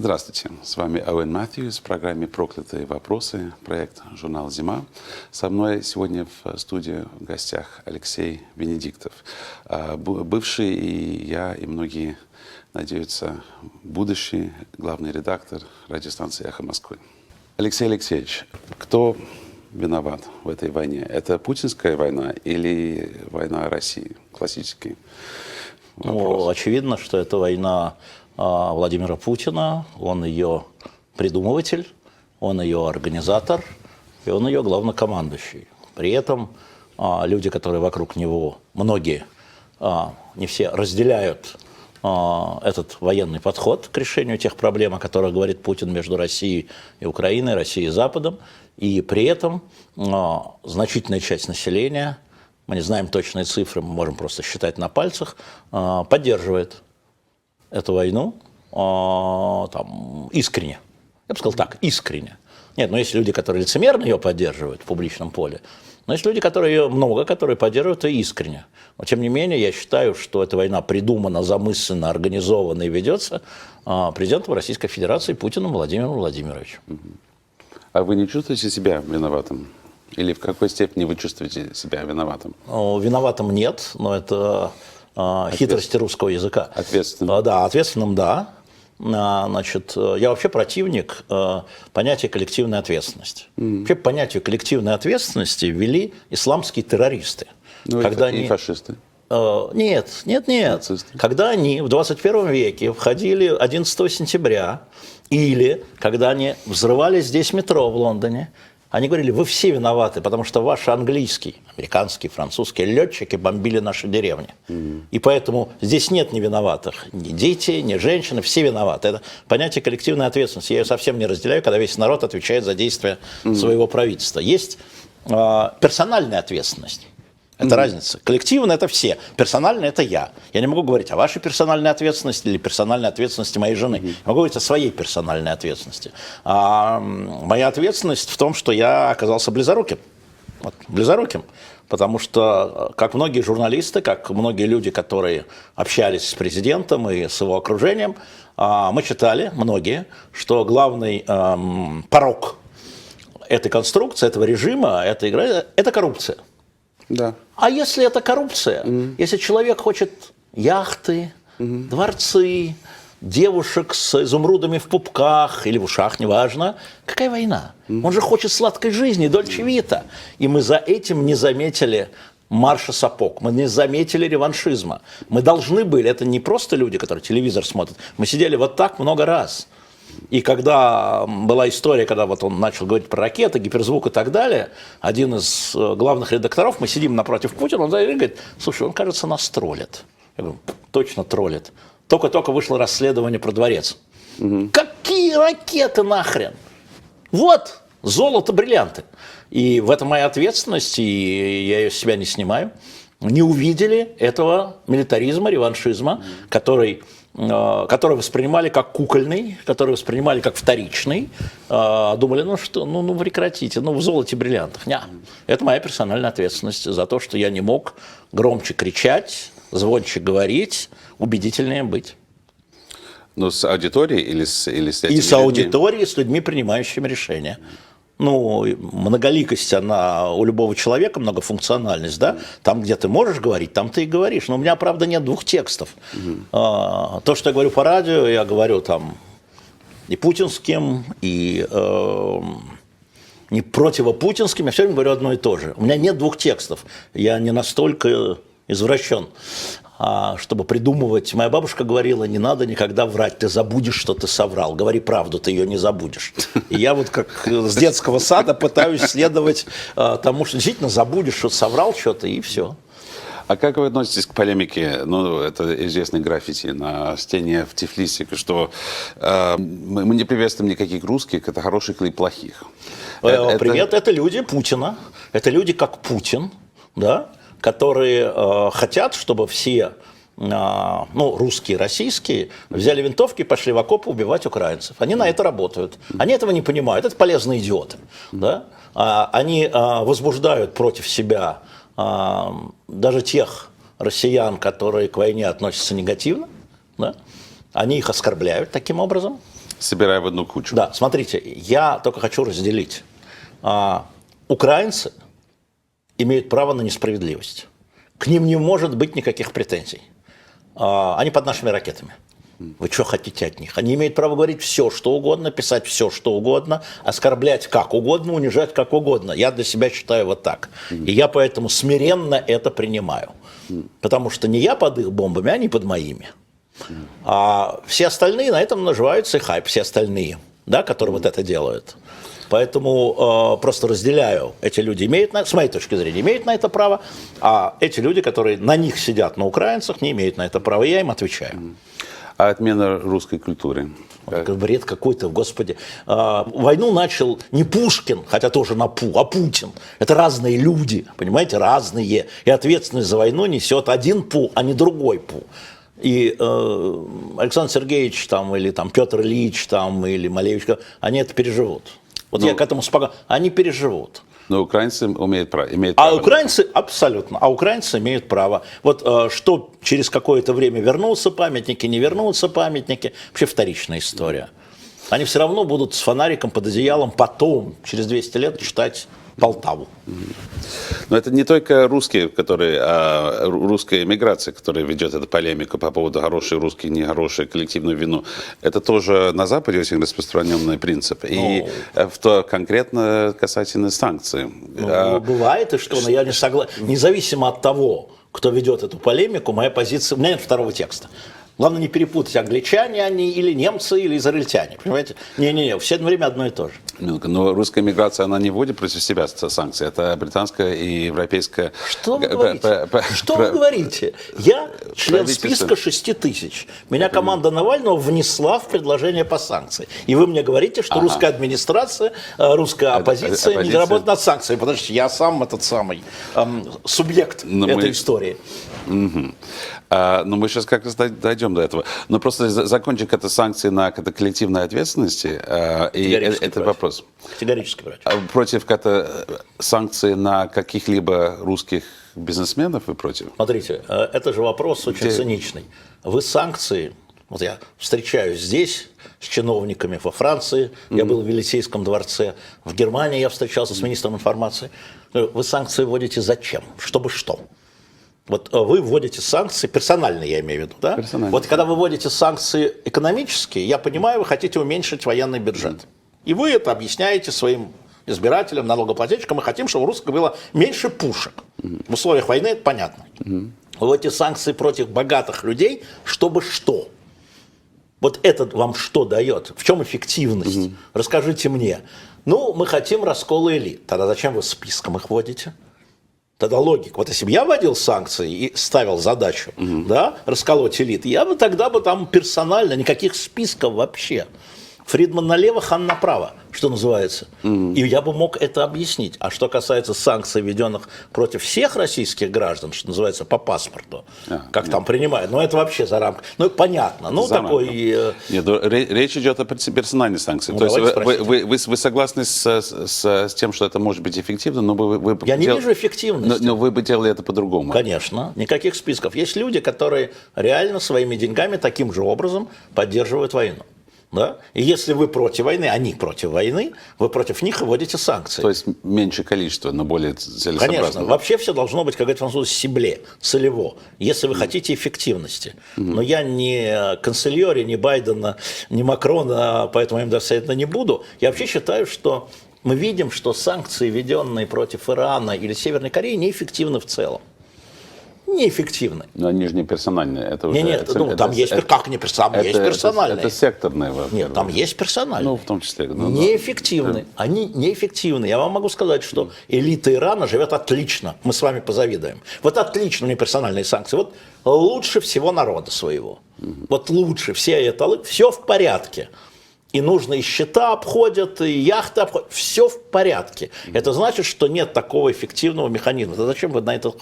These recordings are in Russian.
Здравствуйте, с вами Оуэн Матthews в программе «Проклятые вопросы», проект «Журнал Зима». Со мной сегодня в студии в гостях Алексей Венедиктов, бывший и я, и многие надеются, будущий главный редактор радиостанции «Эхо Москвы». Алексей Алексеевич, кто виноват в этой войне? Это путинская война или война России? Классический вопрос. Ну, очевидно, что это война Владимира Путина. Он ее придумыватель, он ее организатор, и он ее главнокомандующий. При этом люди, которые вокруг него, многие, не все, разделяют этот военный подход к решению тех проблем, о которых говорит Путин между Россией и Украиной, Россией и Западом. И при этом значительная часть населения, мы не знаем точные цифры, мы можем просто считать на пальцах, поддерживает эту войну искренне. Я бы сказал так, искренне. Нет, но есть люди, которые лицемерно ее поддерживают в публичном поле, но есть люди, которые много, которые поддерживают ее искренне. Но тем не менее, я считаю, что эта война придумана, замыслена, организована и ведется президентом Российской Федерации Путиным Владимиром Владимировичем. А вы не чувствуете себя виноватым? Или в какой степени вы чувствуете себя виноватым? Виноватым нет, но это хитрости русского языка. Ответственным? Да, ответственным, да. Значит, я вообще противник понятия коллективной ответственности. Вообще понятию коллективной ответственности ввели исламские террористы. Ну, когда и фашисты? Нет. Нацисты. Когда они в 21 веке входили 11 сентября, или когда они взрывали здесь метро в Лондоне, они говорили, вы все виноваты, потому что ваши английские, американские, французские летчики бомбили наши деревни. И поэтому здесь нет невиноватых. Ни дети, ни женщины, все виноваты. Это понятие коллективной ответственности. Я ее совсем не разделяю, когда весь народ отвечает за действия своего правительства. Есть персональная ответственность. Это разница. Коллективно это все, персонально это я. Я не могу говорить о вашей персональной ответственности или персональной ответственности моей жены. Я могу говорить о своей персональной ответственности. Моя ответственность в том, что я оказался близоруким. Вот, близоруким. Потому что, как многие журналисты, как многие люди, которые общались с президентом и с его окружением, мы читали, многие, что главный порок этой конструкции, этого режима, этой игры – это коррупция. Да. А если это коррупция, если человек хочет яхты, дворцы, девушек с изумрудами в пупках или в ушах, неважно, какая война? Он же хочет сладкой жизни, дольче вита. И мы за этим не заметили марша сапог, мы не заметили реваншизма. Мы должны были, это не просто люди, которые телевизор смотрят, мы сидели вот так много раз. И когда была история, когда вот он начал говорить про ракеты, гиперзвук и так далее, один из главных редакторов, мы сидим напротив Путина, он говорит, слушай, он, кажется, нас троллит. Я говорю, точно троллит. Только-только вышло расследование про дворец. Какие ракеты нахрен? Вот, золото, бриллианты. И в этом моя ответственность, и я ее с себя не снимаю. Не увидели этого милитаризма, реваншизма, который воспринимали как кукольный, который воспринимали как вторичный, думали, ну прекратите, в золоте, бриллиантах. Нет, это моя персональная ответственность за то, что я не мог громче кричать, звонче говорить, убедительнее быть. Но с аудиторией или с этими И с аудиторией, с людьми, принимающими решения. Многоликость, она у любого человека, многофункциональность, да? Там, где ты можешь говорить, там ты и говоришь. Но у меня, правда, нет двух текстов. То, что я говорю по радио, я говорю там и путинским, и не противопутинским, я все время говорю одно и то же. У меня нет двух текстов. Я не настолько извращен, чтобы придумывать. Моя бабушка говорила, не надо никогда врать, ты забудешь, что ты соврал. Говори правду, ты ее не забудешь. И я вот как с детского сада пытаюсь следовать тому, что действительно забудешь, что соврал что-то, и все. А как вы относитесь к полемике, это известный граффити на стене в Тифлисе, что мы не приветствуем никаких русских, это хороших или плохих? Привет, это люди Путина, это люди как Путин, да? Которые хотят, чтобы все, русские, российские, взяли винтовки и пошли в окопы убивать украинцев. Они на это работают. Они этого не понимают. Это полезные идиоты. Да? Они возбуждают против себя даже тех россиян, которые к войне относятся негативно. Да? Они их оскорбляют таким образом. собирая в одну кучу. Да, смотрите, я только хочу разделить. Украинцы имеют право на несправедливость. К ним не может быть никаких претензий. Они под нашими ракетами. Вы что хотите от них? Они имеют право говорить все, что угодно, писать все, что угодно, оскорблять как угодно, унижать как угодно. Я для себя считаю вот так. И я поэтому смиренно это принимаю. Потому что не я под их бомбами, они под моими. А все остальные на этом наживаются и хайп, все остальные, да, которые вот это делают. Поэтому просто разделяю, эти люди имеют, с моей точки зрения, имеют на это право, а эти люди, которые на них сидят, на украинцах, не имеют на это права, и я им отвечаю. А отмена русской культуры? Бред какой-то, господи. Войну начал не Пушкин, хотя тоже на Пу, а Путин. Это разные люди, понимаете, разные. И ответственность за войну несет один Пу, а не другой Пу. И Александр Сергеевич там, или там, Петр Ильич там, или Малевич, они это переживут. Вот я к этому спокойно. Они переживут. Но украинцы имеют право. А украинцы абсолютно. А украинцы имеют право. Вот что через какое-то время вернутся памятники, не вернутся памятники, вообще вторичная история. Они все равно будут с фонариком под одеялом потом, через 200 лет, читать Полтаву. Но это не только русские, русская эмиграция, которая ведет эту полемику по поводу хорошие русские, не хорошие, коллективную вину. Это тоже на Западе очень распространенный принцип. И конкретно касательно санкций. Бывает, и что, но я не согласен. Независимо от того, кто ведет эту полемику, моя позиция... У меня нет второго текста. Главное не перепутать, англичане они или немцы, или израильтяне. Понимаете? Не-не-не, все время одно и то же. Но русская миграция, она не вводит против себя санкции. Это британская и европейская... Что вы говорите? Что вы говорите? Я член списка 6 тысяч. Меня команда Навального внесла в предложение по санкции. И вы мне говорите, что русская администрация, русская оппозиция не работает над санкциями. Подождите, я сам этот самый субъект этой истории. Но мы сейчас как раз дойдем до этого. Но просто закончить это санкции на коллективной ответственности, и это вопрос. Категорически против. Против санкций на каких-либо русских бизнесменов вы против? Смотрите, это же вопрос очень циничный. Вы санкции, вот я встречаюсь здесь с чиновниками во Франции, я был в Елисейском дворце, в Германии я встречался с министром информации. Вы санкции вводите зачем? Чтобы что? Вот вы вводите санкции, персональные я имею в виду, да? Вот когда вы вводите санкции экономические, я понимаю, вы хотите уменьшить военный бюджет. И вы это объясняете своим избирателям, налогоплательщикам. Мы хотим, чтобы у русских было меньше пушек. В условиях войны это понятно. Вы вводите санкции против богатых людей, чтобы что? Вот это вам что дает? В чем эффективность? Расскажите мне. Ну, мы хотим раскола элит. Тогда зачем вы списком их вводите? Тогда логика. Вот если бы я вводил санкции и ставил задачу, да, расколоть элит, я бы тогда там персонально, никаких списков вообще. Фридман налево, Хан направо, что называется. И я бы мог это объяснить. А что касается санкций, введенных против всех российских граждан, что называется, по паспорту, как там принимают, ну это вообще за рамкой. Ну понятно. Ну такой... Нет, речь идет о персональной санкции. Ну, то есть вы согласны с тем, что это может быть эффективно, но вы... Я не вижу эффективности. Но вы бы делали это по-другому. Конечно. Никаких списков. Есть люди, которые реально своими деньгами таким же образом поддерживают войну. Да? И если вы против войны, они против войны, вы против них вводите санкции. То есть меньше количество, но более целесообразно. Конечно. Вообще все должно быть, как говорят французы, ciblé, целево, если вы хотите эффективности. Но я не канцельери, не Байдена, не Макрона, поэтому я им достаточно не буду. Я вообще считаю, что мы видим, что санкции, введенные против Ирана или Северной Кореи, неэффективны в целом. Неэффективны. Но они же не персональные. Это уже, нет, там есть, как не персональные? Есть персональные. Это секторные. Нет, там есть персональные. Ну, в том числе. Неэффективны. Они неэффективны. Я вам могу сказать, что элита Ирана живет отлично. Мы с вами позавидуем. Вот отлично у них персональные санкции. Вот лучше всего народа своего. Вот лучше. Все в порядке. И нужные счета обходят, и яхты обходят. Все в порядке. Это значит, что нет такого эффективного механизма. Да зачем вы на это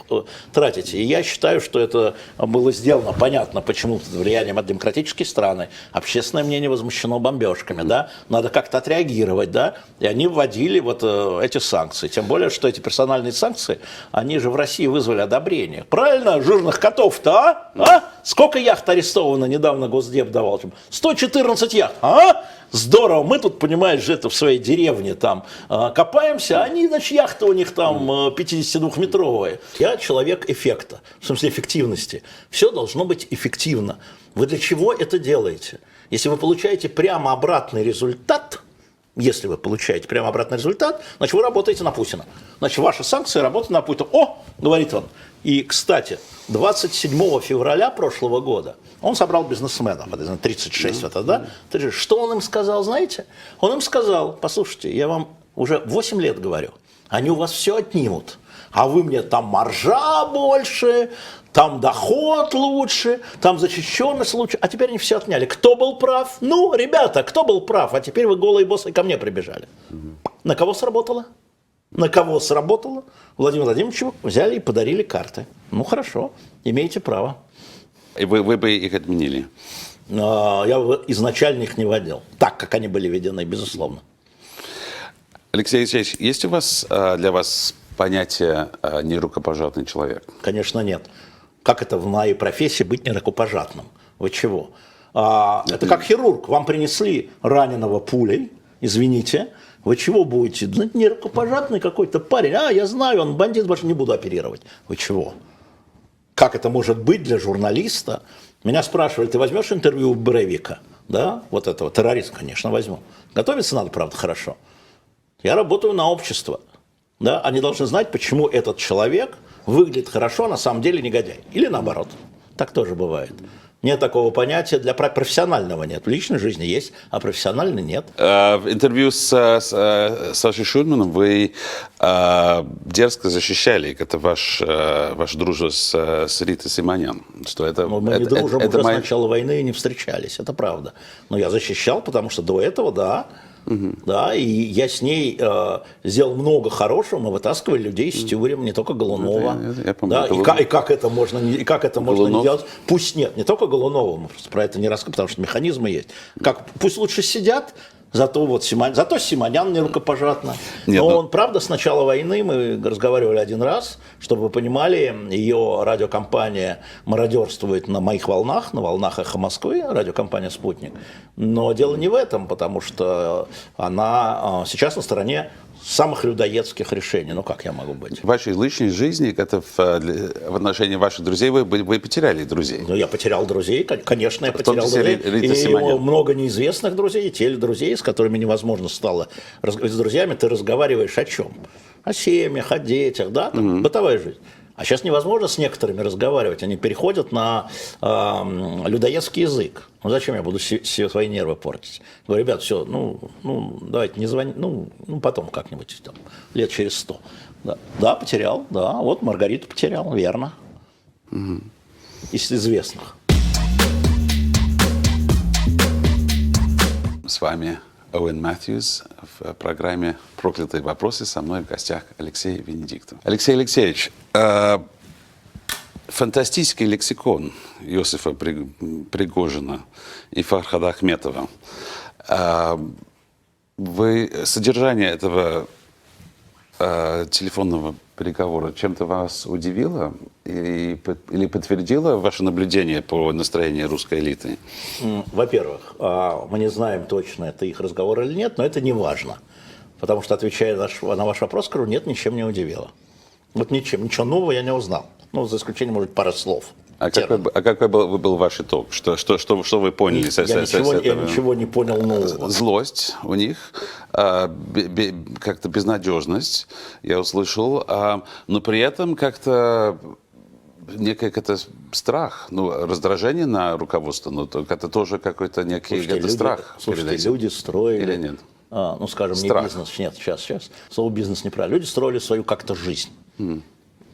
тратите? И я считаю, что это было сделано, понятно, почему под влиянием от демократических стран. Общественное мнение возмущено бомбежками. Да? Надо как-то отреагировать. Да? И они вводили вот эти санкции. Тем более, что эти персональные санкции, они же в России вызвали одобрение. Правильно? Жирных котов-то, а? Сколько яхт арестовано? Недавно Госдеп давал. 114 яхт. А? здорово, мы тут, понимаешь, же это в своей деревне там копаемся, а они, значит, яхта у них там 52-метровая. Я человек эффекта, в смысле эффективности. Все должно быть эффективно. Вы для чего это делаете? Если вы получаете прямо обратный результат, значит, вы работаете на Путина. Значит, ваши санкции работают на Путина. О, говорит он. И, кстати, 27 февраля прошлого года он собрал бизнесменов, 36 да? Что он им сказал, знаете? Он им сказал: послушайте, я вам уже 8 лет говорю, они у вас все отнимут, а вы мне там маржа больше, там доход лучше, там защищенность лучше, а теперь они все отняли. Кто был прав? Ну, ребята, кто был прав? А теперь вы голые боссы ко мне прибежали. На кого сработало? На кого сработало? Владимиру Владимировичу взяли и подарили карты. Ну, хорошо, имеете право. И вы бы их отменили? Я бы изначально их не вводил, так, как они были введены, безусловно. Алексей Алексеевич, есть у вас для вас понятие нерукопожатный человек? Конечно, нет. Как это в моей профессии быть нерукопожатным? Вы чего? Это как хирург. Вам принесли раненого пулей, извините, вы чего будете? Ну, нерукопожатный какой-то парень. Я знаю, он бандит, больше не буду оперировать. Вы чего? Как это может быть для журналиста? Меня спрашивали: ты возьмешь интервью у Брейвика? Да, вот этого террориста, конечно, возьму. Готовиться надо, правда, хорошо. Я работаю на общество. Да? Они должны знать, почему этот человек выглядит хорошо, а на самом деле негодяй. Или наоборот. Так тоже бывает. Нет такого понятия, для профессионального нет. В личной жизни есть, а профессионально нет. В интервью с Сашей Шульманом вы дерзко защищали, это ваш дружба с Ритой Симонян. Что это, мы не дружим уже с начала войны и не встречались, это правда. Но я защищал, потому что до этого, да. Да, и я с ней сделал много хорошего, мы вытаскивали людей из тюрем, не только Голунова. Я помню, да, и как это можно не делать? Пусть нет, не только Голунова, мы просто про это не рассказываем, потому что механизмы есть. Пусть лучше сидят, зато Симонян не рукопожатно. Но он, правда, с начала войны, мы разговаривали один раз, чтобы вы понимали, ее радиокомпания мародерствует на моих волнах, на волнах «Эхо Москвы», радиокомпания «Спутник». Но дело не в этом, потому что она сейчас на стороне самых людоедских решений. Ну, как я могу быть? В вашей личной жизни, это в отношении ваших друзей, вы потеряли друзей. Ну, я потерял друзей, конечно, я потерял друзей. И много неизвестных друзей, и те друзей, с которыми невозможно стало разговаривать. С друзьями ты разговариваешь о чем? О семьях, о детях, да, там, бытовая жизнь. А сейчас невозможно с некоторыми разговаривать, они переходят на людоедский язык. Ну зачем я буду свои нервы портить? Говорю: ребят, все, давайте не звоните, потом как-нибудь, там, лет через 100. Да, потерял, да, вот Маргариту потерял, верно. Из известных. С вами Оуэн Матьюс в программе «Проклятые вопросы». Со мной в гостях Алексей Венедиктов. Алексей Алексеевич, фантастический лексикон Иосифа Пригожина и Фархада Ахметова. Содержание этого телефонного переговора чем-то вас удивило или подтвердило ваше наблюдение по настроению русской элиты? Во-первых, мы не знаем точно, это их разговор или нет, но это не важно. Потому что, отвечая на ваш вопрос, скажу: нет, ничем не удивило. Вот ничего нового я не узнал. Ну, за исключением, может, пары слов. Какой был ваш итог? Что вы поняли с этого? Я ничего не понял нового. Злость у них, как-то безнадежность, я услышал, но при этом как-то некий страх, раздражение на руководство, но это тоже какой-то некий страх. Слушайте, люди строили... Или нет? Скажем, страх. Не бизнес, нет, сейчас. Слово бизнес неправильно. Люди строили свою как-то жизнь,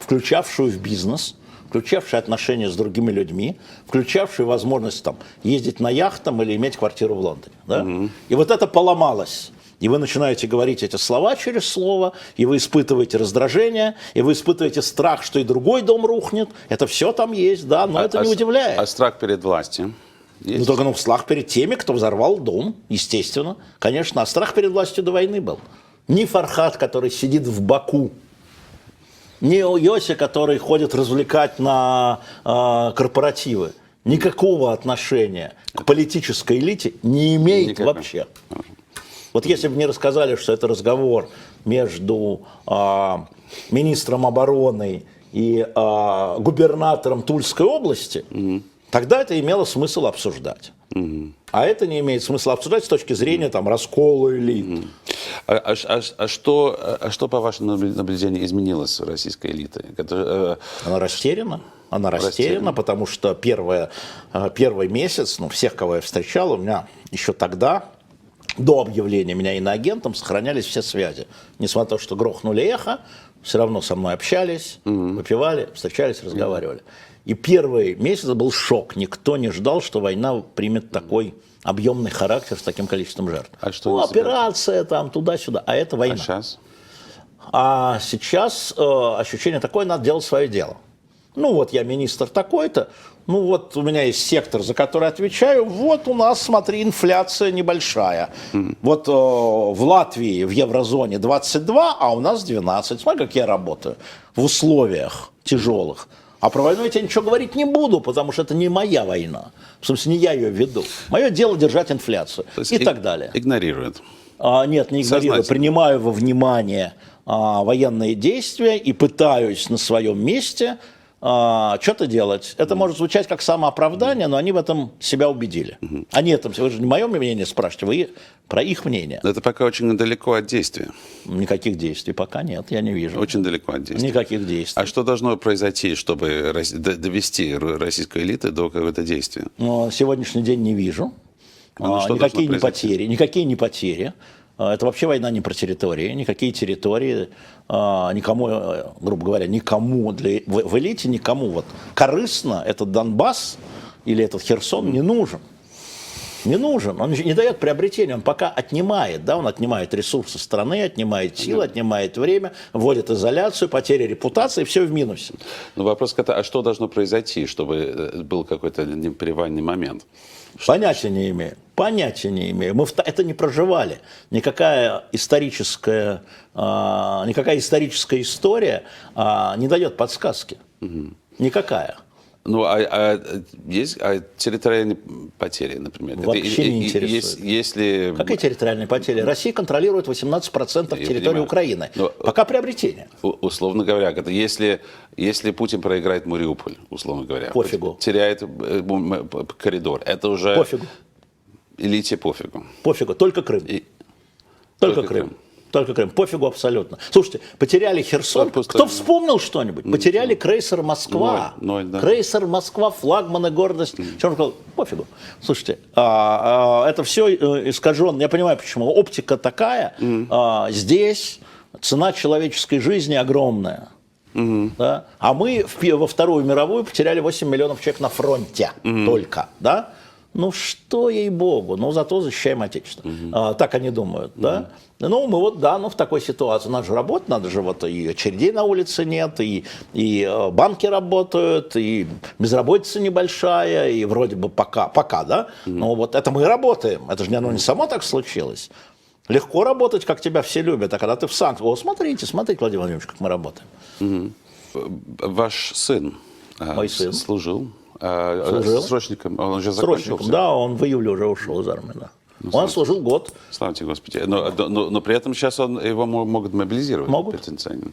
включавшую в бизнес, включавшие отношения с другими людьми, включавшие возможность ездить на яхтах или иметь квартиру в Лондоне. Да? И вот это поломалось. И вы начинаете говорить эти слова через слово, и вы испытываете раздражение, и вы испытываете страх, что и другой дом рухнет. Это все там есть, да, но это не удивляет. А страх перед властью? Есть? Только страх перед теми, кто взорвал дом, естественно. Конечно, а страх перед властью до войны был. Не Фархад, который сидит в Баку, не Йоси, который ходит развлекать на корпоративы. никакого отношения к политической элите не имеет Никакого. вообще. Вот если бы мне рассказали, что это разговор между министром обороны и губернатором Тульской области, тогда это имело смысл обсуждать. А это не имеет смысла обсуждать с точки зрения там, раскола элит. Что, по вашему наблюдению, изменилось в российской элите? Она растеряна. Она растеряна, потому что первый месяц, всех, кого я встречал, у меня еще тогда, до объявления меня иноагентом, сохранялись все связи. Несмотря на то, что грохнули эхо, все равно со мной общались, выпивали, встречались, разговаривали. И первый месяц был шок. Никто не ждал, что война примет такой объемный характер с таким количеством жертв. А что операция там туда-сюда, а это война. А сейчас? А сейчас ощущение такое, надо делать свое дело. Я министр такой-то, у меня есть сектор, за который отвечаю, у нас, смотри, инфляция небольшая. В Латвии в еврозоне 22, а у нас 12. Смотри, как я работаю в условиях тяжелых. А про войну я тебе ничего говорить не буду, потому что это не моя война. В смысле, не я ее веду. Мое дело держать инфляцию и так далее. Игнорирует. Нет, не игнорирую. Принимаю во внимание военные действия и пытаюсь на своем месте что-то делать. Это может звучать как самооправдание, но они в этом себя убедили. Они это, вы же не мое мнение спрашиваете, вы про их мнение. Это пока очень далеко от действия. Никаких действий пока нет, я не вижу. Очень далеко от действия. Никаких действий. А что должно произойти, чтобы довести российскую элиту до какого-то действия? Сегодняшний день не вижу. Никакие не потери. Это вообще война не про территории. Никакие территории никому, грубо говоря, никому в элите никому корыстно этот Донбасс или этот Херсон не нужен. Не нужен. Он не дает приобретения, он пока отнимает. Он отнимает ресурсы страны, отнимает силы, отнимает время, вводит изоляцию, потеря репутации, все в минусе. Но вопрос, а что должно произойти, чтобы был какой-то перевальный момент? Понятия не имею. Мы это не проживали. Никакая историческая история не дает подсказки. Никакая. Есть территориальные потери, например? Вообще не интересует. Какие территориальные потери? Россия контролирует 18% территории Украины. Пока приобретение. Условно говоря, если Путин проиграет Мариуполь, условно говоря, пофигу. Теряет коридор, это уже... Пофигу. Элите пофигу. Пофигу, только Крым. Только Крым. Только Крым. Пофигу абсолютно. Слушайте, потеряли Херсон. Кто вспомнил что-нибудь? Потеряли крейсер «Москва». Да. Крейсер «Москва», флагман и гордость. Что он сказал? Пофигу. Слушайте, это все искаженно. Я понимаю, почему. Оптика такая. Здесь цена человеческой жизни огромная. Да? А мы во Вторую мировую потеряли 8 миллионов человек на фронте только. Да? Что, ей-богу, зато защищаем Отечество. Так они думают, да? Мы в такой ситуации. Надо же работать, надо же и очередей на улице нет, и банки работают, и безработица небольшая, и вроде бы пока, да? Это мы и работаем. Это же оно не само так случилось. Легко работать, как тебя все любят, а когда ты в санкциях, смотрите, Владимир Владимирович, как мы работаем. Ваш сын, Мой сын служил. Срочником. Он уже закончился? Срочником, да, он в июле уже ушел из армии. Да. Он служил год. Слава тебе, Господи. Но при этом сейчас его могут мобилизировать. Могут. Потенциально.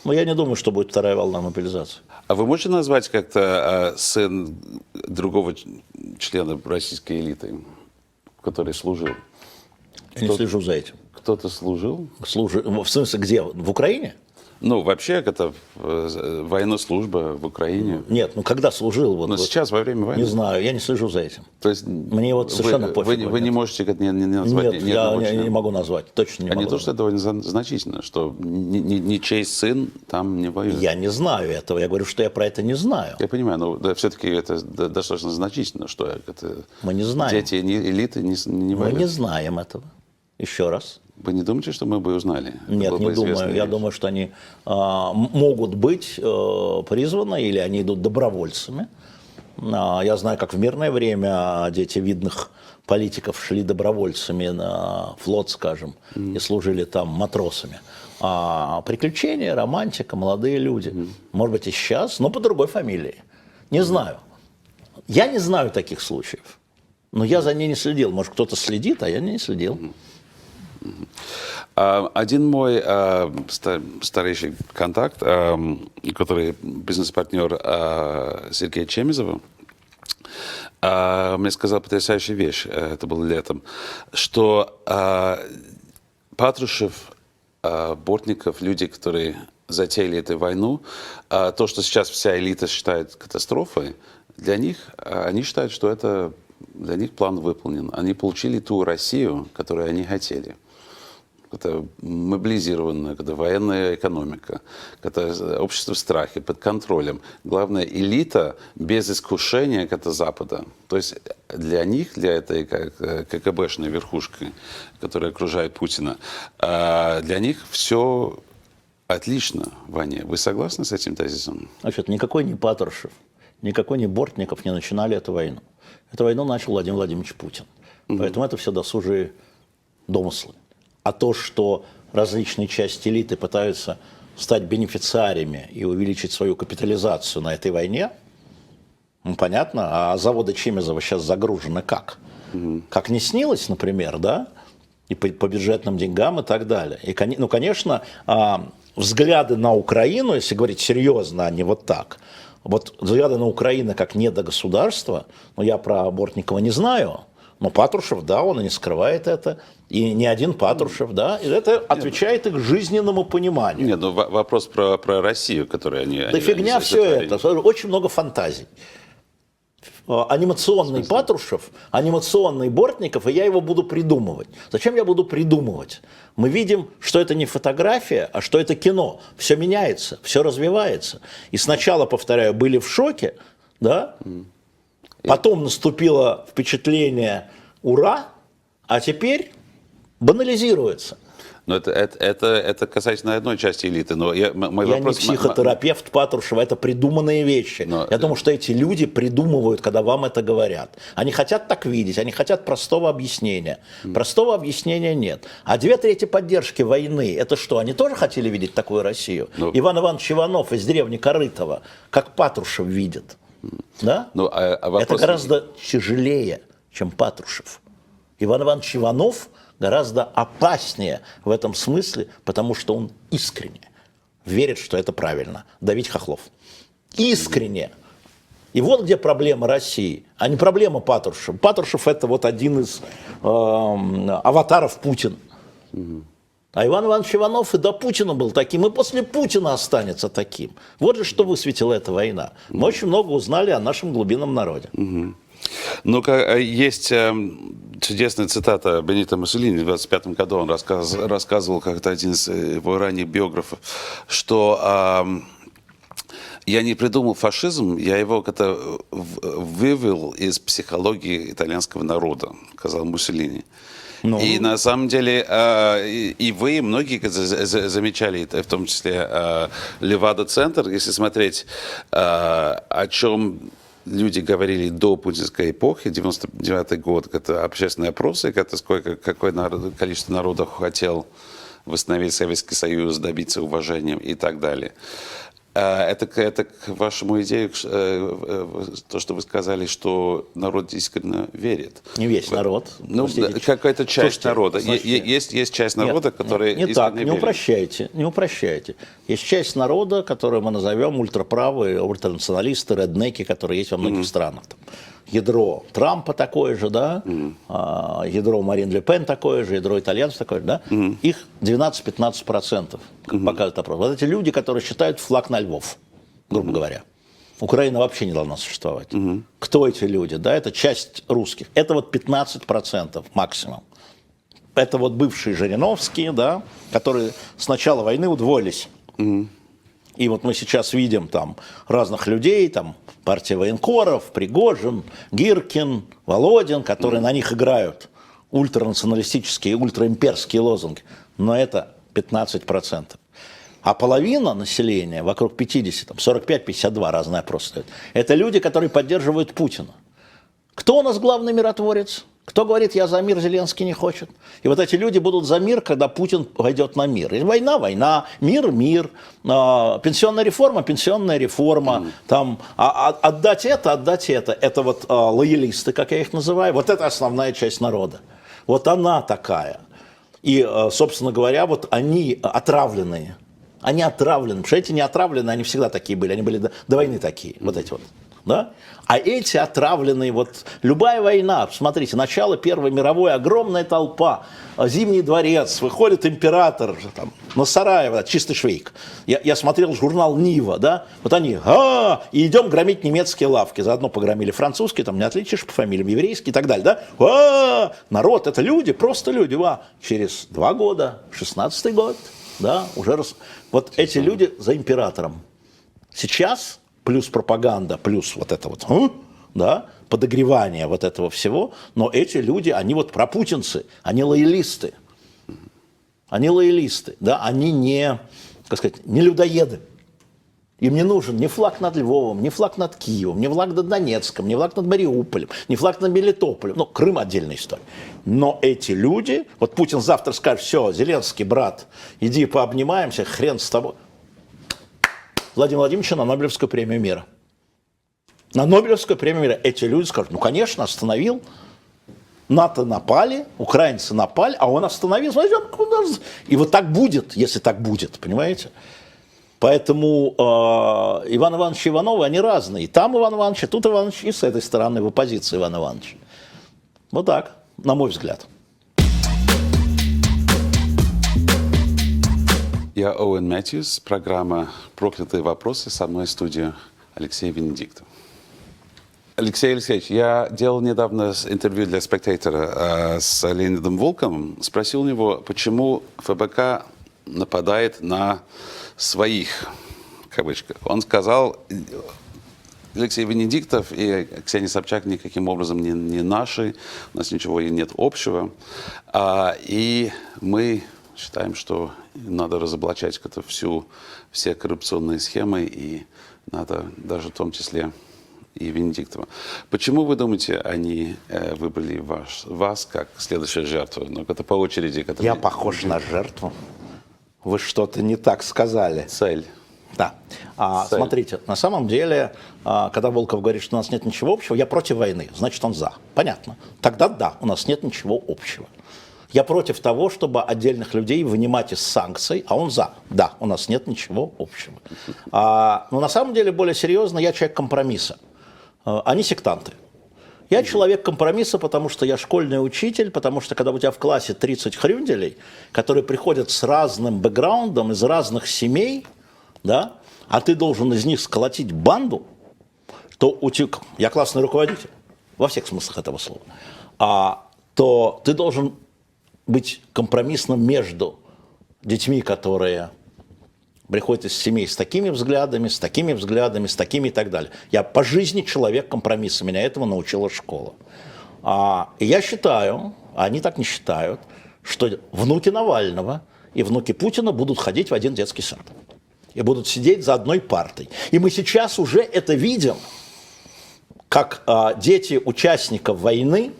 Но я не думаю, что будет вторая волна мобилизации. А вы можете назвать как-то сын другого члена российской элиты, который служил? Я не слежу за этим. Кто-то служил? В смысле, где? В Украине? Вообще, это военная служба в Украине. Нет, когда служил? Сейчас, во время войны. Не знаю, я не слежу за этим. То есть мне совершенно пофиг. Вы не можете не назвать? Нет, я не могу назвать, точно не могу. Не то, что это довольно значительно, что ничей сын там не воюет. Я не знаю этого, я говорю, что я про это не знаю. Я понимаю, но все-таки это достаточно значительно, что это мы не знаем. Дети элиты не воюют. Мы не знаем этого. Еще раз. Вы не думаете, что мы бы узнали? Нет, не думаю. Я думаю, что они могут быть призваны или они идут добровольцами. Я знаю, как в мирное время дети видных политиков шли добровольцами на флот, скажем, и служили там матросами. А приключения, романтика, молодые люди. Может быть, и сейчас, но по другой фамилии. Не знаю. Я не знаю таких случаев, но я за ней не следил. Может, кто-то следит, а я не следил. Один мой старейший контакт, который бизнес-партнер Сергея Чемизова, мне сказал потрясающую вещь, это было летом, что Патрушев, Бортников, люди, которые затеяли эту войну, то, что сейчас вся элита считает катастрофой, для них, они считают, что это для них план выполнен. Они получили ту Россию, которую они хотели. Это мобилизированная, это военная экономика, это общество в страхе, под контролем. Главное, элита без искушения это Запада. То есть для них, для этой КГБшной верхушки, которая окружает Путина, для них все отлично в войне. Вы согласны с этим тезисом? Значит, никакой не Патрушев, никакой не Бортников не начинали эту войну. Эту войну начал Владимир Владимирович Путин. Поэтому это все досужие домыслы. А то, что различные части элиты пытаются стать бенефициариями и увеличить свою капитализацию на этой войне, ну, понятно. А заводы Чемизова сейчас загружены как? Как не снилось, например, да? И по бюджетным деньгам и так далее. И, ну, конечно, взгляды на Украину, если говорить серьезно, а не вот так, вот взгляды на Украину как недогосударство, но я про Бортникова не знаю, но Патрушев, да, он и не скрывает это. И не один Патрушев, да, и это отвечает их жизненному пониманию. Нет, ну вопрос про Россию, которую они... Да фигня все это, очень много фантазий. Анимационный Патрушев, анимационный Бортников, и я его буду придумывать. Зачем я буду придумывать? Мы видим, что это не фотография, а что это кино. Все меняется, все развивается. И сначала, повторяю, были в шоке, да, потом наступило впечатление «ура», а теперь банализируется. Но это касательно одной части элиты. Но мой я вопрос... не психотерапевт Патрушева, это придуманные вещи. Я думаю, что эти люди придумывают, когда вам это говорят. Они хотят так видеть, они хотят простого объяснения. Простого объяснения нет. А 2/3 поддержки войны, это что, они тоже хотели видеть такую Россию? Иван Иванович Иванов из деревни Корытова, как Патрушев видит. Да? вопрос... Это гораздо тяжелее, чем Патрушев. Иван Иванович Иванов гораздо опаснее в этом смысле, потому что он искренне верит, что это правильно. Давить хохлов. Искренне. И вот где проблема России, а не проблема Патрушева. Патрушев это вот один из аватаров Путина. А Иван Иванович Иванов и до Путина был таким, и после Путина останется таким. Вот же что высветила эта война. Мы очень много узнали о нашем глубинном народе. Ну, есть чудесная цитата Бенито Муссолини. В 1925 году он рассказывал, как-то один из его ранних биографов, что я не придумал фашизм, я его как-то вывел из психологии итальянского народа, сказал Муссолини. И на самом деле и вы, и многие замечали это, в том числе Левада-центр, если смотреть, о чем люди говорили до путинской эпохи, 99 год, это общественные опросы, какое количество народов хотел восстановить Советский Союз, добиться уважения и так далее. Это к вашему идее, то, что вы сказали, что народ искренне верит. Не весь народ. Ну, какая-то часть народа. Есть часть народа, которая не так, не упрощайте, не упрощайте. Есть часть народа, которую мы назовем ультраправые, ультранационалисты, реднеки, которые есть во многих странах. Ядро Трампа такое же, да, ядро Марин Ле Пен такое же, ядро итальянцев такое же, да, их 12-15%, как показывает опрос. Вот эти люди, которые считают флаг на Львов, грубо говоря. Украина вообще не должна существовать. Кто эти люди? Да, это часть русских. Это вот 15% максимум. Это вот бывшие Жириновские, да, которые с начала войны удвоились. И вот мы сейчас видим там разных людей, там партия военкоров, Пригожин, Гиркин, Володин, которые на них играют ультранационалистические, ультраимперские лозунги. Но это 15%. А половина населения, вокруг 50, 45-52, разные опросы дают, это люди, которые поддерживают Путина. Кто у нас главный миротворец? Кто говорит, я за мир, Зеленский не хочет? И вот эти люди будут за мир, когда Путин пойдет на мир. И война, война, мир, мир, пенсионная реформа, там, отдать это. Это вот лоялисты, как я их называю, вот это основная часть народа. Вот она такая. И, собственно говоря, вот они отравленные. Они отравлены, потому что эти не отравленные, они всегда такие были, они были до войны такие, вот эти вот. Да? А эти отравленные, вот любая война, смотрите, начало Первой мировой, огромная толпа, Зимний дворец, выходит император там, на Сараево, чистый швейк. Я смотрел журнал «Нива», да, вот они, и идем громить немецкие лавки, заодно погромили французские, там не отличишь по фамилиям, еврейские и так далее, да, народ, это люди, просто люди, через 2 года, 16-й год, да, уже вот эти люди за императором. Сейчас плюс пропаганда, плюс вот это вот, да, подогревание вот этого всего, но эти люди, они вот пропутинцы, они лоялисты. Они лоялисты, да, они не, как сказать, не людоеды. Им не нужен ни флаг над Львовом, ни флаг над Киевом, ни флаг над Донецком, ни флаг над Мариуполем, ни флаг над Мелитополем. Ну, Крым отдельная история. Но эти люди, вот Путин завтра скажет, все, Зеленский, брат, иди пообнимаемся, хрен с тобой. Владимира Владимировича на Нобелевскую премию мира. На Нобелевскую премию мира эти люди скажут, ну, конечно, остановил. НАТО напали, украинцы напали, а он остановил. И вот так будет, если так будет, понимаете? Поэтому Иван Иванович и Ивановы, они разные. И там Иван Иванович, и тут Иван Иванович, и с этой стороны в оппозиции Иван Иванович. Вот так, на мой взгляд. Я Оуэн Мэтьюс, программа «Проклятые вопросы», со мной в студии Алексей Венедиктов. Алексей Алексеевич, я делал недавно интервью для «Спектатора» с Леонидом Волковым, спросил у него, почему ФБК нападает на своих, в кавычках. Он сказал, Алексей Венедиктов и Ксения Собчак никаким образом не наши, у нас ничего и нет общего, и мы считаем, что надо разоблачать все коррупционные схемы, и надо даже в том числе и Венедиктова. Почему, вы думаете, они выбрали вас как следующую жертву? Ну, это по очереди. Я похож на жертву? Вы что-то не так сказали. Цель. Да. Цель. Смотрите, на самом деле, когда Волков говорит, что у нас нет ничего общего, я против войны, значит, он за. Понятно. Тогда да, у нас нет ничего общего. Я против того, чтобы отдельных людей вынимать из санкций, а он за. Да, у нас нет ничего общего. Но на самом деле, более серьезно, я человек компромисса. Они сектанты. Я человек компромисса, потому что я школьный учитель, потому что когда у тебя в классе 30 хрюнделей, которые приходят с разным бэкграундом, из разных семей, да, а ты должен из них сколотить банду, то я классный руководитель, во всех смыслах этого слова, то ты должен быть компромиссным между детьми, которые приходят из семей с такими взглядами, с такими взглядами, с такими и так далее. Я по жизни человек компромисса, меня этому научила школа. И я считаю, они так не считают, что внуки Навального и внуки Путина будут ходить в один детский сад. И будут сидеть за одной партой. И мы сейчас уже это видим, как дети участников войны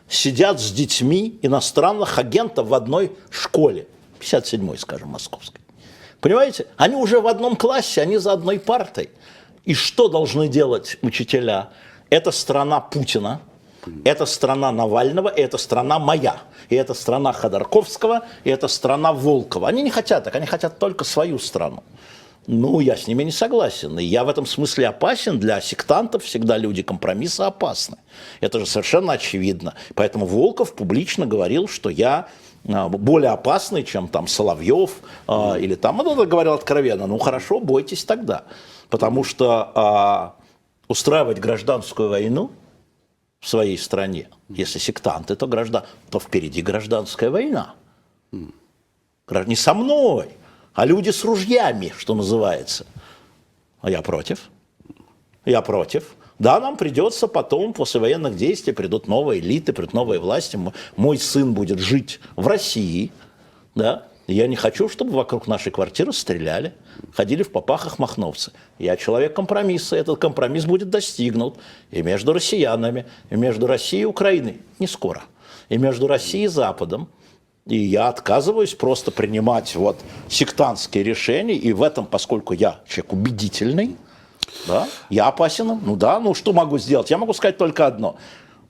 сидят с детьми иностранных агентов в одной школе, 57-й, скажем, московской. Понимаете? Они уже в одном классе, они за одной партой. И что должны делать учителя? Это страна Путина, это страна Навального, и это страна моя. И это страна Ходорковского, и это страна Волкова. Они не хотят так, они хотят только свою страну. Ну, я с ними не согласен. И я в этом смысле опасен. Для сектантов всегда люди компромисса опасны. Это же совершенно очевидно. Поэтому Волков публично говорил, что я более опасный, чем там Соловьев или там, он говорил откровенно, ну хорошо, бойтесь тогда. Потому что устраивать гражданскую войну в своей стране, если сектанты, то впереди гражданская война. Не со мной, а люди с ружьями, что называется. А я против. Я против. Да, нам придется потом, после военных действий, придут новые элиты, придут новые власти. Мой сын будет жить в России, да, Я не хочу, чтобы вокруг нашей квартиры стреляли, ходили в попахах махновцы. Я человек компромисса, этот компромисс будет достигнут и между россиянами, и между Россией и Украиной, не скоро, и между Россией и Западом. И я отказываюсь просто принимать вот сектантские решения, и в этом, поскольку я человек убедительный, да, я опасен, ну что могу сделать? Я могу сказать только одно.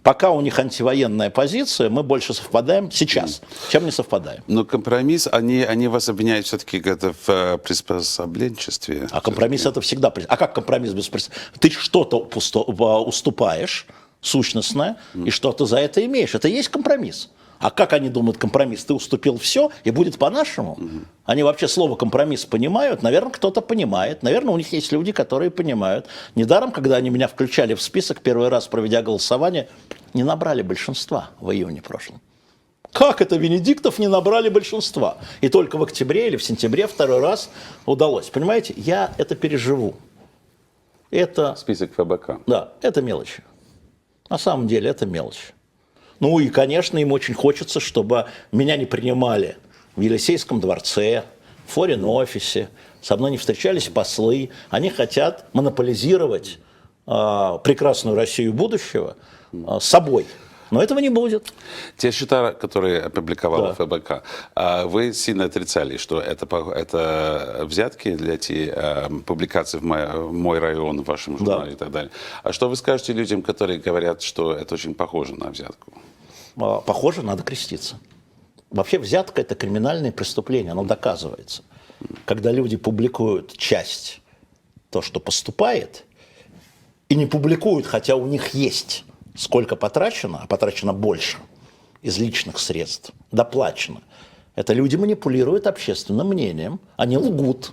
Пока у них антивоенная позиция, мы больше совпадаем сейчас, чем не совпадаем. Но компромисс, они вас обвиняют все-таки где-то в приспособленчестве. А компромисс это всегда... А как компромисс без приспособления? Ты что-то уступаешь, сущностное, и что-то за это имеешь. Это и есть компромисс. А как они думают компромисс? Ты уступил все, и будет по-нашему? Они вообще слово компромисс понимают? Наверное, кто-то понимает. Наверное, у них есть люди, которые понимают. Недаром, когда они меня включали в список, первый раз проведя голосование, не набрали большинства в июне прошлом. Как это Венедиктов не набрали большинства? И только в октябре или в сентябре второй раз удалось. Понимаете, я это переживу. Это... Список ФБК. Да, это мелочи. На самом деле это мелочь. Ну и, конечно, им очень хочется, чтобы меня не принимали в Елисейском дворце, в форин-офисе, со мной не встречались послы. Они хотят монополизировать прекрасную Россию будущего собой. Но этого не будет. Те счета, которые опубликовала ФБК, вы сильно отрицали, что это взятки для публикаций в «Мой район», в вашем журнале и так далее. А что вы скажете людям, которые говорят, что это очень похоже на взятку? Похоже, надо креститься. Вообще взятка – это криминальное преступление, оно доказывается. Когда люди публикуют часть, то, что поступает, и не публикуют, хотя у них есть сколько потрачено, а потрачено больше из личных средств, доплачено. Это люди манипулируют общественным мнением, они лгут.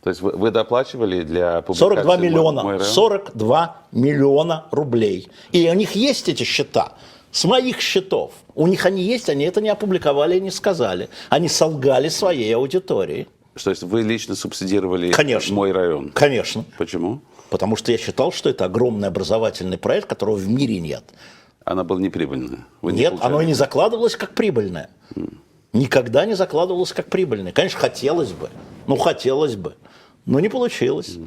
То есть вы доплачивали для публикации 42 миллиона, «Мой район»? 42 миллиона рублей. И у них есть эти счета. С моих счетов. У них они есть, они это не опубликовали и не сказали. Они солгали своей аудитории. То есть вы лично субсидировали Конечно. «Мой район»? Конечно. Почему? Потому что я считал, что это огромный образовательный проект, которого в мире нет. Она была неприбыльная? Нет, оно и не закладывалось как прибыльное. Никогда не закладывалось как прибыльное. Конечно, хотелось бы. Но не получилось.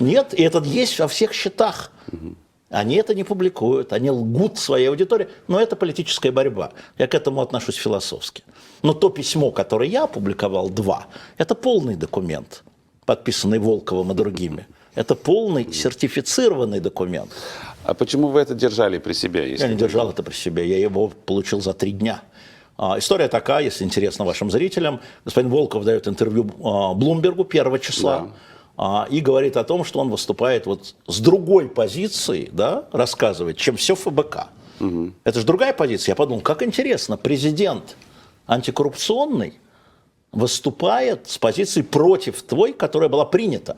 Нет, и это есть во всех счетах. Они это не публикуют, они лгут своей аудитории, но это политическая борьба. Я к этому отношусь философски. Но то письмо, которое я опубликовал, это полный документ, подписанный Волковым и другими. Это полный сертифицированный документ. А почему вы это держали при себе? Я не держал это при себе, я его получил за 3 дня. История такая, если интересно вашим зрителям. Господин Волков дает интервью Блумбергу 1 числа. Да. И говорит о том, что он выступает вот с другой позиции, да, рассказывает, чем все ФБК. Это же другая позиция. Я подумал, как интересно, президент антикоррупционный выступает с позиции против той, которая была принята.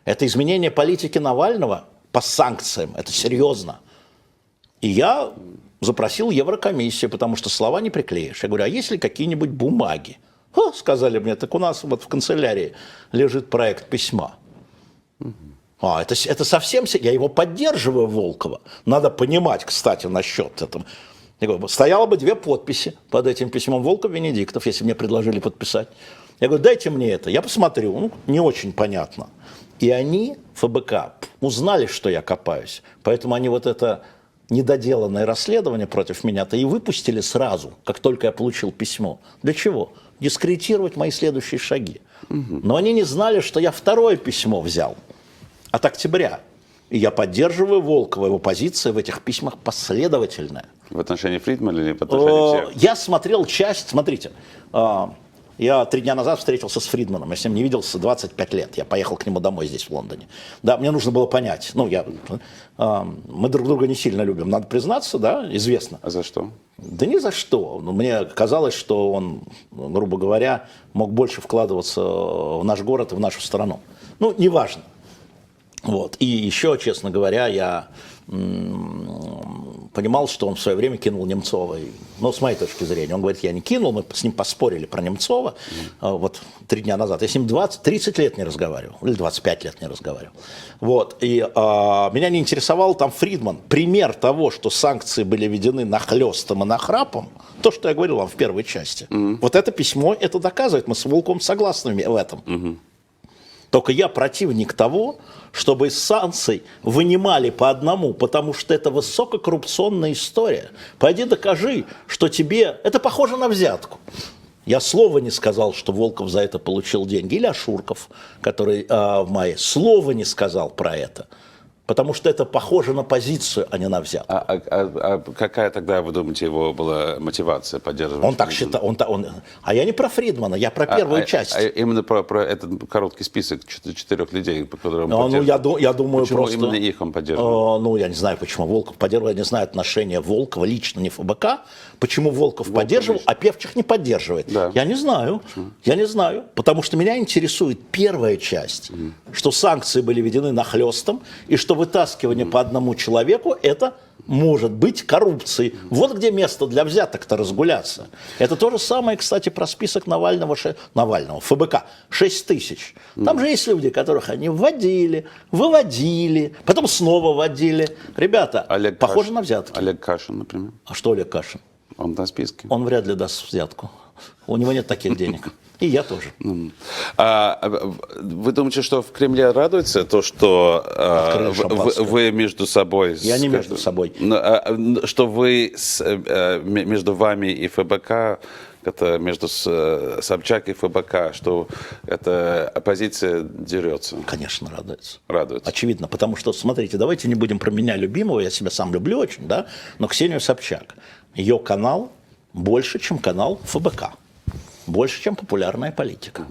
Это изменение политики Навального по санкциям, это серьезно. И я запросил Еврокомиссию, потому что слова не приклеишь. Я говорю, а есть ли какие-нибудь бумаги? Сказали мне, так у нас вот в канцелярии лежит проект письма. Это совсем... Я его поддерживаю, Волкова. Надо понимать, кстати, насчет этого. Я говорю, стояло бы 2 подписи под этим письмом Волков-Венедиктов, если мне предложили подписать. Я говорю, дайте мне это. Я посмотрю. Не очень понятно. И они, ФБК, узнали, что я копаюсь. Поэтому они вот это недоделанное расследование против меня-то и выпустили сразу, как только я получил письмо. Для чего? Дискредитировать мои следующие шаги. Но они не знали, что я 2 письмо взял от октября. И я поддерживаю Волкова, его позиция в этих письмах последовательная. В отношении Фридмана или в отношении всех? Я смотрел часть, смотрите, я 3 дня назад встретился с Фридманом, я с ним не виделся 25 лет, я поехал к нему домой здесь, в Лондоне. Да, мне нужно было понять, мы друг друга не сильно любим, надо признаться, да, известно. А за что? Да ни за что. Мне казалось, что он, грубо говоря, мог больше вкладываться в наш город и в нашу страну. неважно. Вот. И еще, честно говоря, я понимал, что он в свое время кинул Немцова. Ну, с моей точки зрения. Он говорит, я не кинул, мы с ним поспорили про Немцова вот 3 дня назад. Я с ним 30 лет не разговаривал, или 25 лет не разговаривал. Вот. И меня не интересовал там Фридман. Пример того, что санкции были введены нахлёстом и нахрапом, то, что я говорил вам в первой части. Вот это письмо это доказывает. Мы с Волковым согласны в этом. Только я противник того, чтобы из санкций вынимали по одному, потому что это высококоррупционная история. Пойди докажи, что тебе... Это похоже на взятку. Я слова не сказал, что Волков за это получил деньги. Или Ашурков, который в мае, слова не сказал про это. Потому что это похоже на позицию, а не на взятку. Какая тогда, вы думаете, его была мотивация поддерживать? Он так считал. А я не про Фридмана, я про первую часть. Именно про этот короткий список 4 людей, которые он поддерживал. Я думаю, почему просто... именно их он поддерживал? Я не знаю, почему Волков поддерживал. Я не знаю отношения Волкова лично не ФБК. Почему Волков поддерживал, лично. А Певчих не поддерживает? Да. Я не знаю. Почему? Я не знаю. Потому что меня интересует первая часть, что санкции были введены нахлёстом, и что вытаскивание по одному человеку – это может быть коррупцией. Вот где место для взяток-то разгуляться. Это то же самое, кстати, про список Навального, ФБК. 6 тысяч. Там же есть люди, которых они вводили, выводили, потом снова вводили. Ребята, похоже на взятки. Олег Кашин, например. А что Олег Кашин? Он на списке. Он вряд ли даст взятку. У него нет таких денег. И я тоже. Вы думаете, что в Кремле радуется то, что вы между собой... Я не между собой. Что вы между вами и ФБК, это между Собчак и ФБК, что эта оппозиция дерется? Конечно, радуется. Радуется. Очевидно, потому что, смотрите, давайте не будем про меня любимого, я себя сам люблю очень, да, но Ксению Собчак, ее канал больше, чем канал ФБК. Больше, чем популярная политика.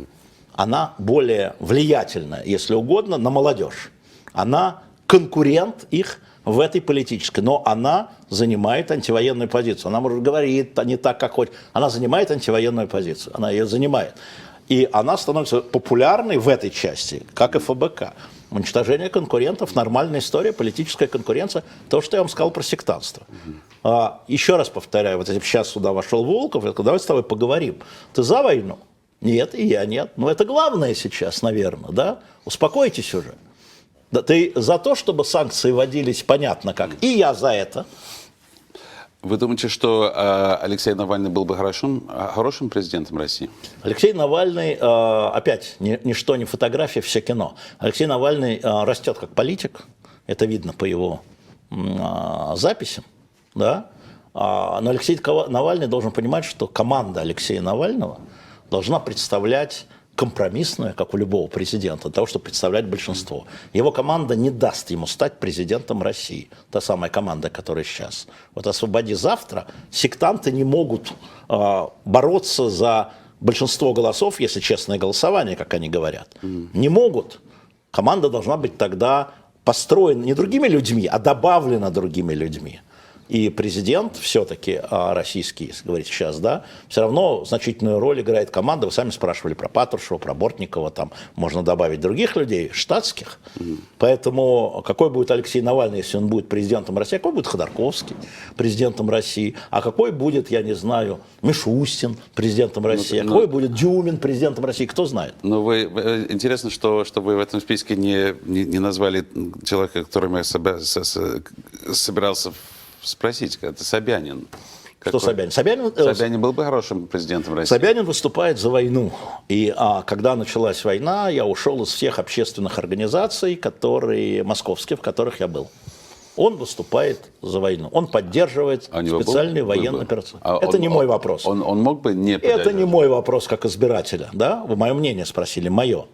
Она более влиятельная, если угодно, на молодежь. Она конкурент их в этой политической, но она занимает антивоенную позицию. Она, может, говорит не так, как хочет. Она занимает антивоенную позицию. Она ее занимает. И она становится популярной в этой части, как и ФБК. Уничтожение конкурентов, нормальная история, политическая конкуренция. То, что я вам сказал про сектантство. Еще раз повторяю, вот если бы сейчас сюда вошел Волков, я сказал, давай с тобой поговорим. Ты за войну? Нет, и я нет. Но это главное сейчас, наверное, да? Успокойтесь уже. Да, ты за то, чтобы санкции вводились, понятно как. И я за это. Вы думаете, что Алексей Навальный был бы хорошим президентом России? Алексей Навальный, опять, ничто не фотография, все кино. Алексей Навальный растет как политик, это видно по его записям, да? Но Алексей Навальный должен понимать, что команда Алексея Навального должна представлять компромиссную, как у любого президента, для того, чтобы представлять большинство. Его команда не даст ему стать президентом России. Та самая команда, которая сейчас. Вот «Освободи завтра» сектанты не могут бороться за большинство голосов, если честное голосование, как они говорят. Не могут. Команда должна быть тогда построена не другими людьми, а добавлена другими людьми. И президент все-таки российский, если говорить сейчас, да, все равно значительную роль играет команда. Вы сами спрашивали про Патрушева, про Бортникова, там можно добавить других людей, штатских. Поэтому какой будет Алексей Навальный, если он будет президентом России, какой будет Ходорковский президентом России, а какой будет, я не знаю, Мишустин президентом России, а какой будет Дюмин президентом России, кто знает. Но интересно, что вы в этом списке не назвали человека, которым я собирался спросить, это Собянин. Что Собянин? Собянин был бы хорошим президентом России. Собянин выступает за войну. И когда началась война, я ушел из всех общественных организаций, московских, в которых я был. Он выступает за войну. Он поддерживает специальные военные операции. Это не мой вопрос. Он мог бы не поддерживать? Это не мой вопрос как избирателя. Да? Вы мое мнение спросили, мое.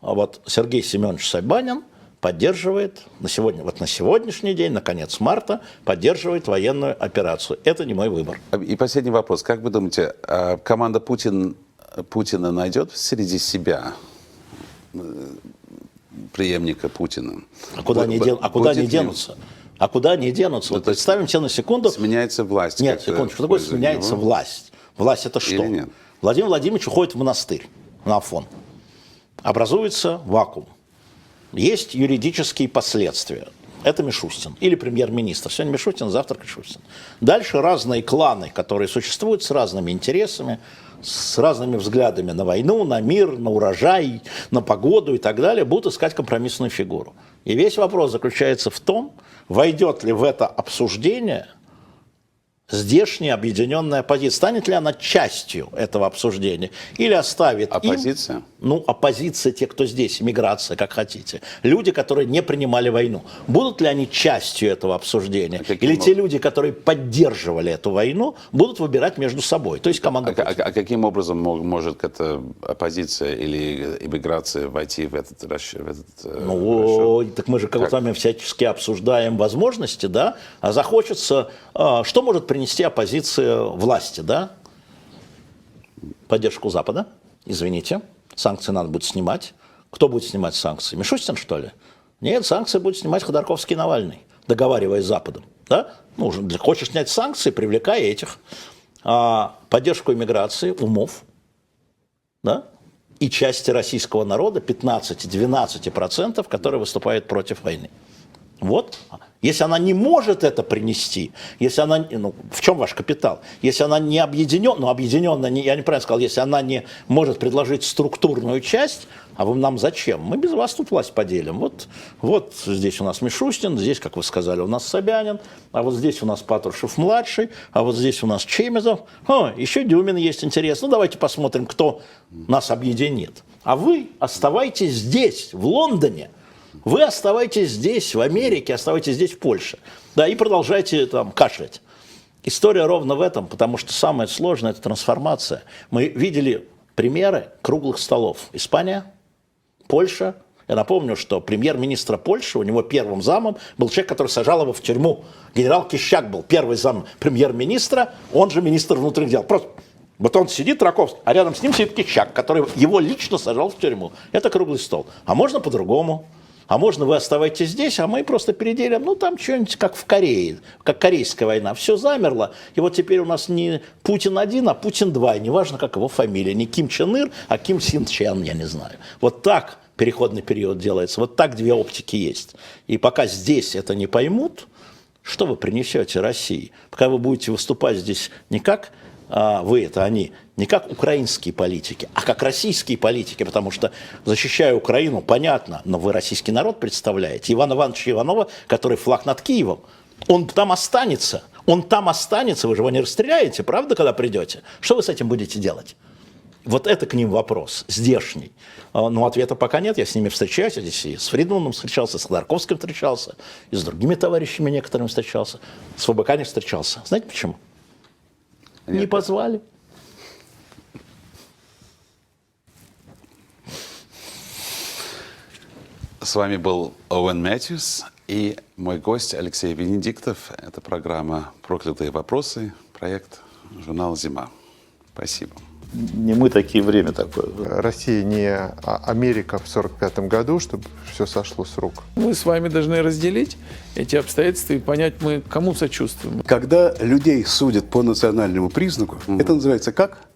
А вот Сергей Семенович Собянин поддерживает на сегодняшний день, на конец марта, поддерживает военную операцию. Это не мой выбор. И последний вопрос. Как вы думаете, команда Путина найдет среди себя преемника Путина? А куда они денутся? А куда они денутся? Вот представим себе на секунду. Сменяется власть. Нет, секунду. Что такое сменяется власть? Власть это что? Владимир Владимирович уходит в монастырь, на Афон. Образуется вакуум. Есть юридические последствия. Это Мишустин. Или премьер-министр. Сегодня Мишустин, завтра Мишустин. Дальше разные кланы, которые существуют с разными интересами, с разными взглядами на войну, на мир, на урожай, на погоду и так далее, будут искать компромиссную фигуру. И весь вопрос заключается в том, войдет ли в это обсуждение здешняя объединенная оппозиция. Станет ли она частью этого обсуждения? Или оставит Оппозиция? им... Ну, оппозиция, те, кто здесь, миграция, как хотите. Люди, которые не принимали войну. Будут ли они частью этого обсуждения? Или те люди, которые поддерживали эту войну, будут выбирать между собой? То есть команда... А каким образом может эта оппозиция или иммиграция войти в этот расчет? Ну, так мы же как с вами всячески обсуждаем возможности, да? А захочется... Что может принести оппозиция власти, да? Поддержку Запада, извините. Санкции надо будет снимать. Кто будет снимать санкции? Мишустин, что ли? Нет, санкции будет снимать Ходорковский и Навальный, договариваясь с Западом. Да? Ну, хочешь снять санкции, привлекай этих. Поддержку иммиграции, умов, да? И части российского народа, 15-12%, которые выступают против войны. Вот. Если она не может это принести, если она, ну, в чем ваш капитал? Если она не объединена, ну, объединенная, я неправильно сказал, если она не может предложить структурную часть, а вы нам зачем? Мы без вас тут власть поделим. Вот здесь у нас Мишустин, здесь, как вы сказали, у нас Собянин, а вот здесь у нас Патрушев-младший, а вот здесь у нас Чемезов, еще Дюмин есть интересно. Ну, давайте посмотрим, кто нас объединит. А вы оставайтесь здесь, в Лондоне. Вы оставайтесь здесь, в Америке, оставайтесь здесь, в Польше. Да, и продолжайте там кашлять. История ровно в этом, потому что самое сложное – это трансформация. Мы видели примеры круглых столов. Испания, Польша. Я напомню, что премьер-министра Польши, у него первым замом был человек, который сажал его в тюрьму. Генерал Кищак был первый зам премьер-министра, он же министр внутренних дел. Просто вот он сидит, Раковский, а рядом с ним сидит Кищак, который его лично сажал в тюрьму. Это круглый стол. А можно по-другому. А можно вы оставайтесь здесь, а мы просто переделим, ну там что-нибудь как в Корее, как Корейская война. Все замерло, и вот теперь у нас не Путин один, а Путин два. И неважно, как его фамилия, не Ким Чен Ир, а Ким Син Чен, я не знаю. Вот так переходный период делается, вот так две оптики есть. И пока здесь это не поймут, что вы принесете России? Пока вы будете выступать здесь не как вы, это они, не как украинские политики, а как российские политики, потому что, защищая Украину, понятно, но вы российский народ представляете. Ивана Ивановича Иванова, который флаг над Киевом, он там останется, вы же его не расстреляете, правда, когда придете? Что вы с этим будете делать? Вот это к ним вопрос, здешний. Но ответа пока нет, я с ними встречаюсь, я здесь и с Фридманом встречался, с Ходорковским встречался, и с другими товарищами некоторыми встречался, с ФБК не встречался. Знаете почему? Не позвали. С вами был Оуэн Мэтьюс и мой гость Алексей Венедиктов. Это программа «Проклятые вопросы», проект журнала «Зима». Спасибо. Не мы такие, время такое. Россия не Америка в 1945 году, чтобы все сошло с рук. Мы с вами должны разделить эти обстоятельства и понять, мы кому сочувствуем. Когда людей судят по национальному признаку, это называется как?